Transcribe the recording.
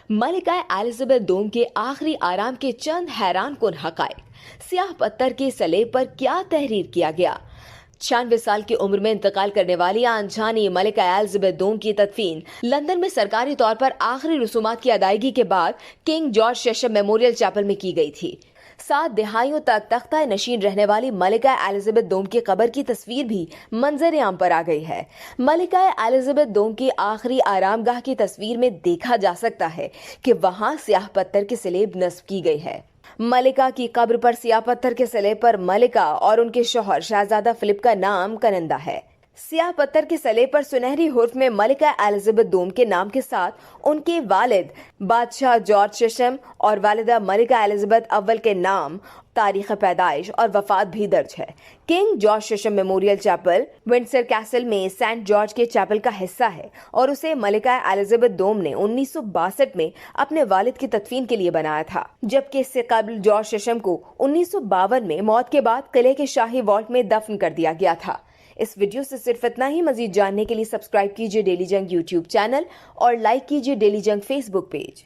मलिका Elizabeth दोम के आखिरी आराम के चंद हैरान कुन हकायक। स्याह पत्थर के सलेब पर क्या तहरीर किया गया। 96 साल की उम्र में इंतकाल करने वाली अनजानी मलिका एलिजाबेथ दोम की तदफीन लंदन में सरकारी तौर पर आखिरी रसूमात की अदायगी के बाद King George session memorial chapel में की गई थी। 7 दहाइयों तक तख्ता नशीन रहने वाली मलिका एलिजाबेथ दोम की कब्र की तस्वीर भी मंजर आम पर आ गई है। मलिका एलिजाबेथ दोम की आखिरी आरामगाह की तस्वीर में देखा जा सकता है कि वहां स्याह पत्थर की स्लेब नस्ब की गई है। मलिका की कब्र पर स्याह पत्थर के स्लेब पर मलिका और उनके शौहर शहजादा फिलिप का नाम कनंदा है। स्याह पत्थर के स्लेब पर सुनहरी हुर्फ में मलिका एलिजाबेथ दोम के नाम के साथ उनके वालिद बादशाह जॉर्ज सेशन और वालिदा मलिका एलिजाबेथ अव्वल के नाम, तारीख पैदाइश और वफात भी दर्ज है। King George session memorial chapel Windsor castle में सेंट जॉर्ज के चैपल का हिस्सा है और उसे मलिका एलिजाबेथ दोम ने 1962 में अपने वालिद की तदफीन के लिए बनाया था, जबकि इससे कबल जॉर्ज सेशन को 1952 में मौत के बाद किले के शाही वॉल्ट में दफन कर दिया गया था। इस वीडियो से सिर्फ इतना ही। मजीद जानने के लिए सब्सक्राइब कीजिए डेली जंग यूट्यूब चैनल और लाइक कीजिए डेली जंग फेसबुक पेज।